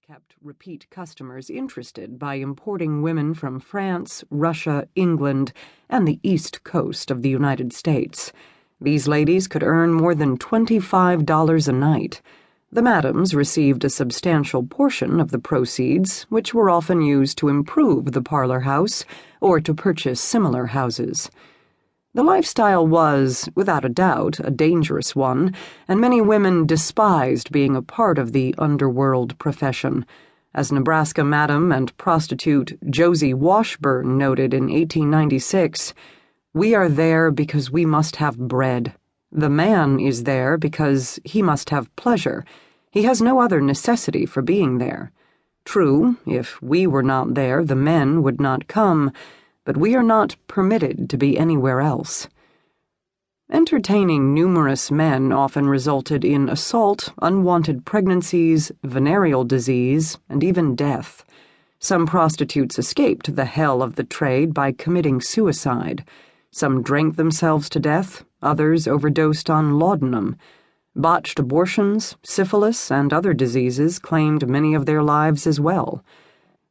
kept repeat customers interested by importing women from France, Russia, England, and the East Coast of the United States. These ladies could earn more than $25 a night. The madams received a substantial portion of the proceeds, which were often used to improve the parlor house or to purchase similar houses. The lifestyle was, without a doubt, a dangerous one, and many women despised being a part of the underworld profession. As Nebraska madam and prostitute Josie Washburn noted in 1896, "We are there because we must have bread. The man is there because he must have pleasure. He has no other necessity for being there. True, if we were not there, the men would not come, but we are not permitted to be anywhere else." Entertaining numerous men often resulted in assault, unwanted pregnancies, venereal disease, and even death. Some prostitutes escaped the hell of the trade by committing suicide. Some drank themselves to death, others overdosed on laudanum. Botched abortions, syphilis, and other diseases claimed many of their lives as well.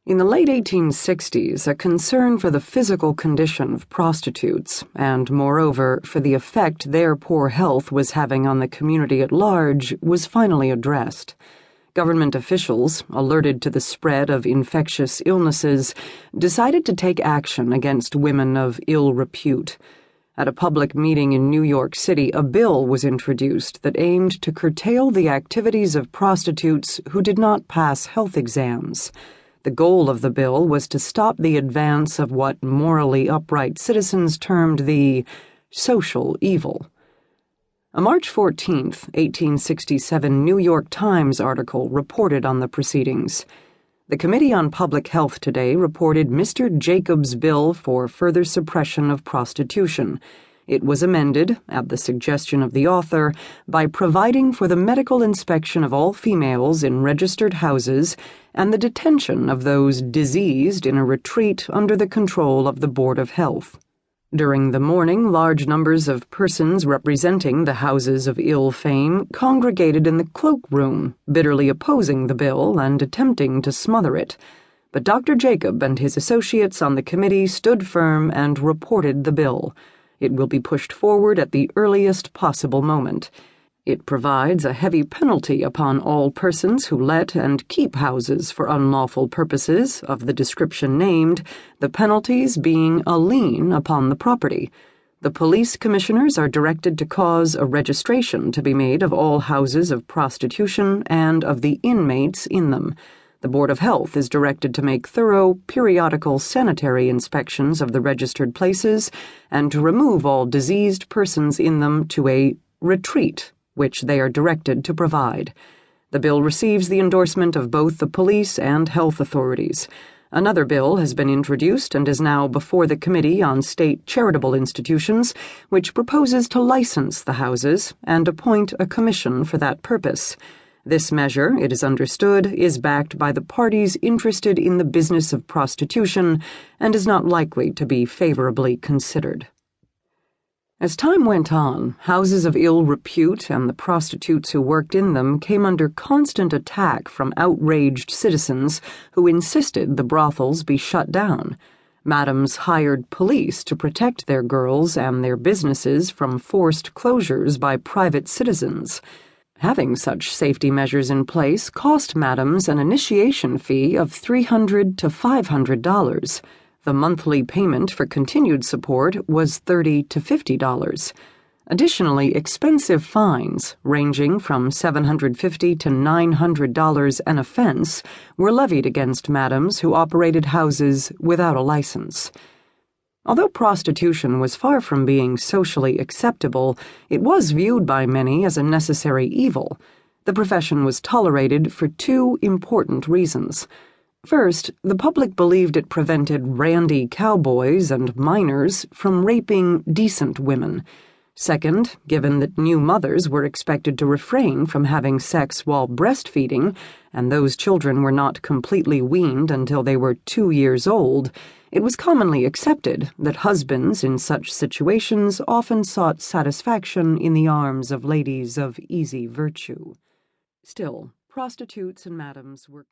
In the late 1860s, a concern for the physical condition of prostitutes, and moreover for the effect their poor health was having on the community at large, was finally addressed. Government officials, alerted to the spread of infectious illnesses, decided to take action against women of ill repute. At a public meeting in New York City, a bill was introduced that aimed to curtail the activities of prostitutes who did not pass health exams. The goal of the bill was to stop the advance of what morally upright citizens termed the social evil. A March 14, 1867 New York Times article reported on the proceedings. The Committee on Public Health today reported Mr. Jacobs' bill for further suppression of prostitution. It was amended, at the suggestion of the author, by providing for the medical inspection of all females in registered houses and the detention of those diseased in a retreat under the control of the Board of Health. During the morning, large numbers of persons representing the houses of ill fame congregated in the cloakroom, bitterly opposing the bill and attempting to smother it. But Dr. Jacob and his associates on the committee stood firm and reported the bill. It will be pushed forward at the earliest possible moment. It provides a heavy penalty upon all persons who let and keep houses for unlawful purposes of the description named, the penalties being a lien upon the property. The police commissioners are directed to cause a registration to be made of all houses of prostitution and of the inmates in them. The Board of Health is directed to make thorough, periodical sanitary inspections of the registered places and to remove all diseased persons in them to a retreat, which they are directed to provide. The bill receives the endorsement of both the police and health authorities. Another bill has been introduced and is now before the Committee on State Charitable Institutions, which proposes to license the houses and appoint a commission for that purpose. This measure, it is understood, is backed by the parties interested in the business of prostitution and is not likely to be favorably considered. As time went on, houses of ill repute and the prostitutes who worked in them came under constant attack from outraged citizens who insisted the brothels be shut down. Madams hired police to protect their girls and their businesses from forced closures by private citizens. Having such safety measures in place cost madams an initiation fee of $300 to $500. The monthly payment for continued support was $30 to $50. Additionally, expensive fines, ranging from $750 to $900 an offense, were levied against madams who operated houses without a license. Although prostitution was far from being socially acceptable, it was viewed by many as a necessary evil. The profession was tolerated for two important reasons. First, the public believed it prevented randy cowboys and minors from raping decent women. Second, given that new mothers were expected to refrain from having sex while breastfeeding, and those children were not completely weaned until they were 2 years old, it was commonly accepted that husbands in such situations often sought satisfaction in the arms of ladies of easy virtue. Still, prostitutes and madams were